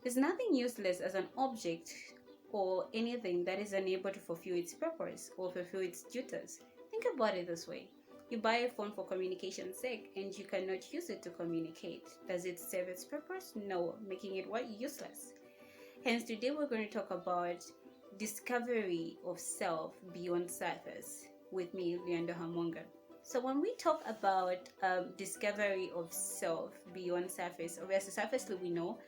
There's nothing useless as an object or anything that is unable to fulfill its purpose or fulfill its duties. Think about it this way. You buy a phone for communication's sake and you cannot use it to communicate. Does it serve its purpose? No, making it what? Useless. Hence, today we're going to talk about discovery of self beyond surface with me, Luyando Hamoonga. So when we talk about discovery of self beyond surface, obviously surfacely we know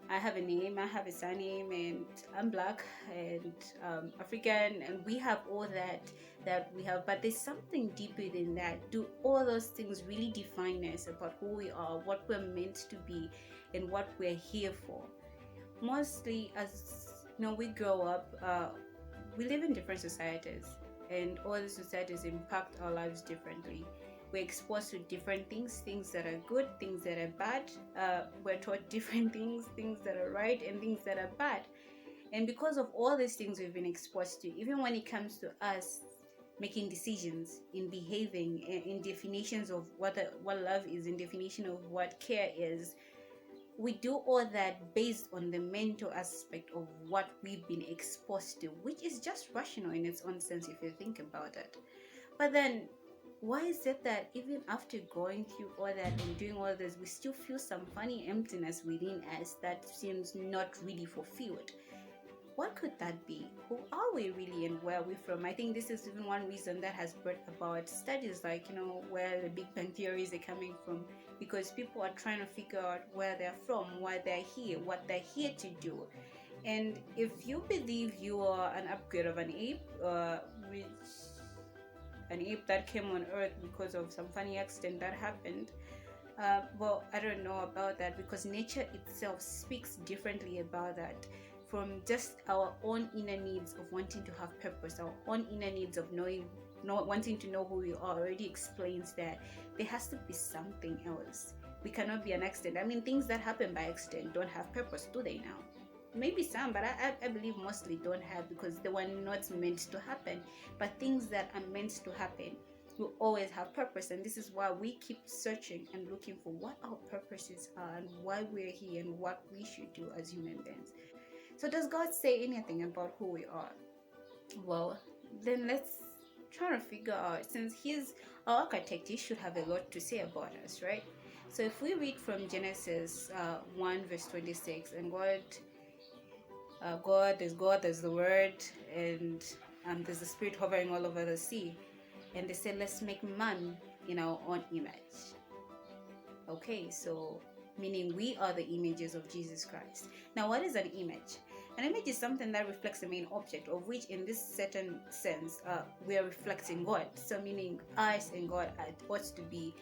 I have a name, I have a surname, and I'm black and African, and we have all that we have. But there's something deeper than that. Do all those things really define us about who we are, what we're meant to be, and what we're here for? Mostly, as we grow up, we live in different societies, and all the societies impact our lives differently. We're exposed to different things that are good, things that are bad. We're taught different things that are right and things that are bad. And because of all these things we've been exposed to, even when it comes to us making decisions, in behaving, in definitions of what love is, in definition of what care is, we do all that based on the mental aspect of what we've been exposed to, which is just rational in its own sense if you think about it. But then, why is it that even after going through all that and doing all this, we still feel some funny emptiness within us that seems not really fulfilled? What could that be? Who are we really and where are we from? I think this is even one reason that has brought about studies like, where the Big Bang theories are coming from, because people are trying to figure out where they're from, why they're here, what they're here to do. And if you believe you are an upgrade of an ape, which an ape that came on earth because of some funny accident that happened, well, I don't know about that, because nature itself speaks differently about that. From just our own inner needs of wanting to have purpose, our own inner needs of wanting to know who we are already explains that there has to be something else. We cannot be an accident. I mean, things that happen by accident don't have purpose, do they now? Maybe some, but I believe mostly don't have, because they were not meant to happen. But things that are meant to happen will always have purpose, and this is why we keep searching and looking for what our purposes are and why we're here and what we should do as human beings. So does God say anything about who we are? Well, then let's try to figure out, since He's our architect, He should have a lot to say about us, right? So if we read from Genesis 1 verse 26, and God, there's the Word, and there's the Spirit hovering all over the sea. And they said, let's make man in our own image. Okay, so meaning we are the images of Jesus Christ. Now, what is an image? An image is something that reflects the main object, of which in this certain sense, we are reflecting God. So meaning us and God ought to be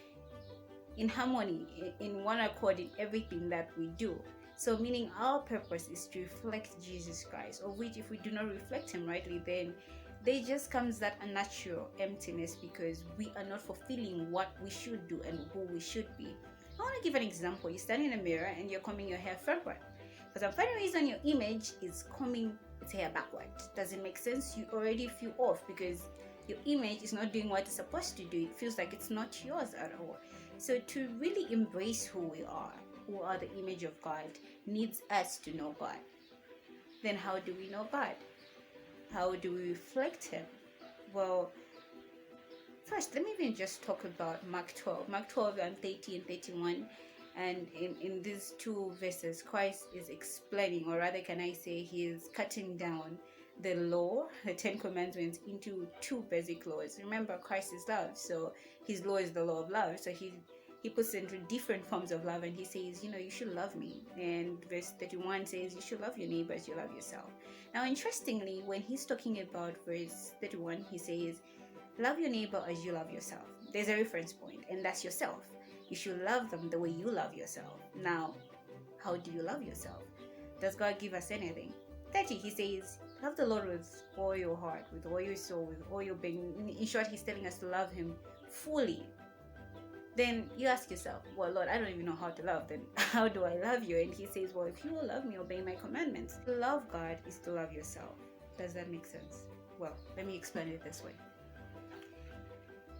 in harmony, in one accord in everything that we do. So meaning our purpose is to reflect Jesus Christ, of which if we do not reflect Him rightly, then there just comes that unnatural emptiness, because we are not fulfilling what we should do and who we should be. I want to give an example. You stand in a mirror and you're combing your hair forward. For some funny reason, your image is combing its hair backward. Does it make sense? You already feel off, because your image is not doing what it's supposed to do. It feels like it's not yours at all. So to really embrace who are the image of God, needs us to know God. Then how do we know God? How do we reflect Him? Well, first, let me even just talk about Mark 12 and 30 and 31. And in these two verses, Christ is explaining, or rather can I say, He is cutting down the law, the 10 commandments, into two basic laws. Remember, Christ is love, so His law is the law of love. So he puts it into different forms of love, and He says, you should love me. And verse 31 says, you should love your neighbor as you love yourself. Now, interestingly, when He's talking about verse 31, He says, love your neighbor as you love yourself. There's a reference point, and that's yourself. You should love them the way you love yourself. Now, how do you love yourself? Does God give us anything? 30, He says, love the Lord with all your heart, with all your soul, with all your being. In short, He's telling us to love Him fully. Then you ask yourself, well, Lord, I don't even know how to love. Then how do I love you? And He says, well, if you will love me, obey my commandments. To love God is to love yourself. Does that make sense? Well, let me explain it this way.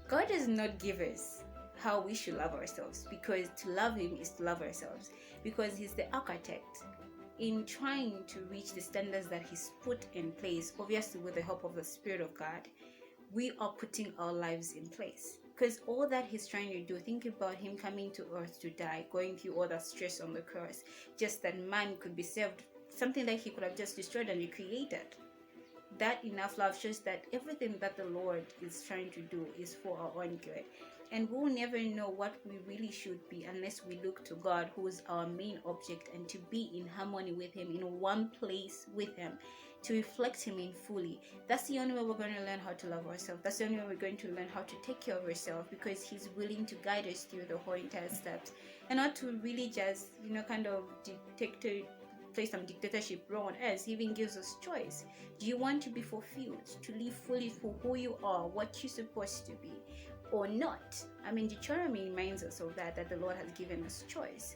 God does not give us how we should love ourselves, because to love Him is to love ourselves, because He's the architect. in trying to reach the standards that He's put in place, obviously with the help of the Spirit of God, we are putting our lives in place. Because all that He's trying to do, think about Him coming to earth to die, going through all that stress on the cross, just that man could be saved, something that He could have just destroyed and recreated. That enough love shows that everything that the Lord is trying to do is for our own good. And we'll never know what we really should be unless we look to God, who is our main object, and to be in harmony with Him, in one place with Him, to reflect Him in fully. That's the only way we're going to learn how to love ourselves. That's the only way we're going to learn how to take care of ourselves, because He's willing to guide us through the whole entire steps, and not to really just, kind of play some dictatorship role on us. He even gives us choice. Do you want to be fulfilled, to live fully for who you are, what you're supposed to be, or not? I mean, Deuteronomy reminds us of that the Lord has given us choice.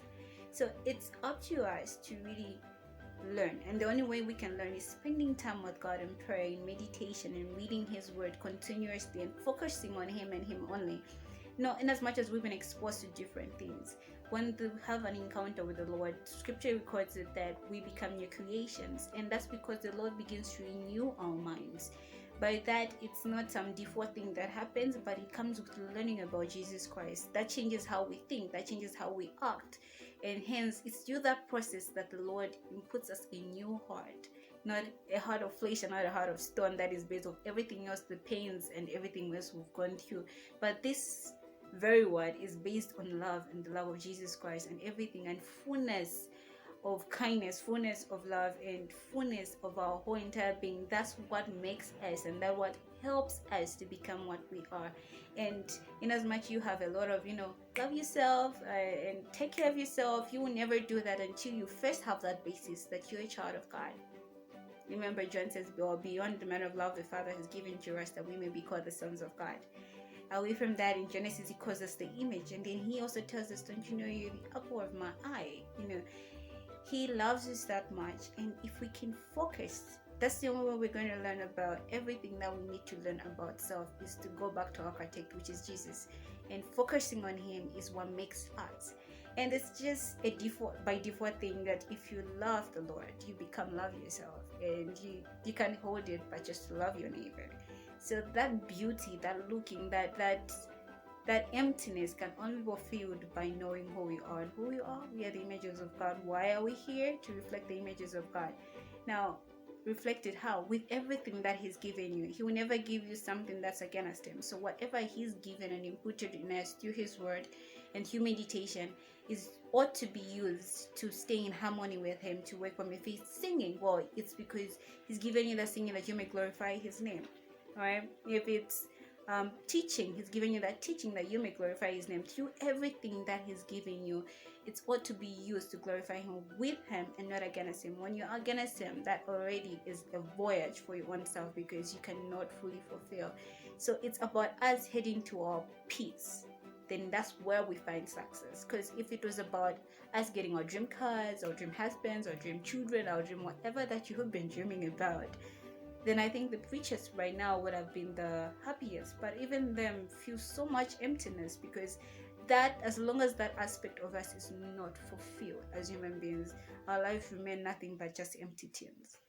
So it's up to us to really learn, and the only way we can learn is spending time with God in prayer, in meditation, and reading His Word continuously, and focusing on Him and Him only. In as much as we've been exposed to different things, when we have an encounter with the Lord, Scripture records it that we become new creations, and that's because the Lord begins to renew our minds. By that, it's not some default thing that happens, but it comes with learning about Jesus Christ. That changes how we think, that changes how we act, and hence it's through that process that the Lord puts us a new heart, not a heart of flesh and not a heart of stone that is based on everything else, the pains and everything else we've gone through. But this very word is based on love, and the love of Jesus Christ, and everything, and fullness of kindness, fullness of love, and fullness of our whole entire being. That's what makes us, and that what helps us to become what we are. And in as much you have a lot of love yourself and take care of yourself, you will never do that until you first have that basis that you're a child of God. Remember, John says, beyond the manner of love the Father has given to us, that we may be called the sons of God. Away from that, in Genesis, He calls us the image, and then He also tells us, don't you know you're the apple of my eye? He loves us that much, and if we can focus, that's the only way we're going to learn about everything that we need to learn about self, is to go back to our architect, which is Jesus, and focusing on Him is what makes us. And it's just a by default thing that if you love the Lord, you become love yourself, and you can't hold it but just love your neighbor. So that beauty, that looking, that emptiness can only be filled by knowing who we are. And who we are, we are the images of God. Why are we here? To reflect the images of God. Now, reflect it how? With everything that He's given you. He will never give you something that's against Him. So whatever He's given and inputted in us through His Word and through meditation ought to be used to stay in harmony with Him, to work from. If He's singing, well, it's because He's given you the singing that you may glorify His name. Right? If it's teaching, He's giving you that teaching that you may glorify His name. Through everything that He's giving you, it's ought to be used to glorify Him, with Him and not against Him. When you're against Him, that already is a voyage for your own self, because you cannot fully fulfill. So it's about us heading to our peace. Then that's where we find success. Because if it was about us getting our dream cars, our dream husbands, our dream children, our dream whatever that you have been dreaming about, then I think the preachers right now would have been the happiest. But even them feel so much emptiness, because that, as long as that aspect of us is not fulfilled as human beings, our lives remain nothing but just empty tunes.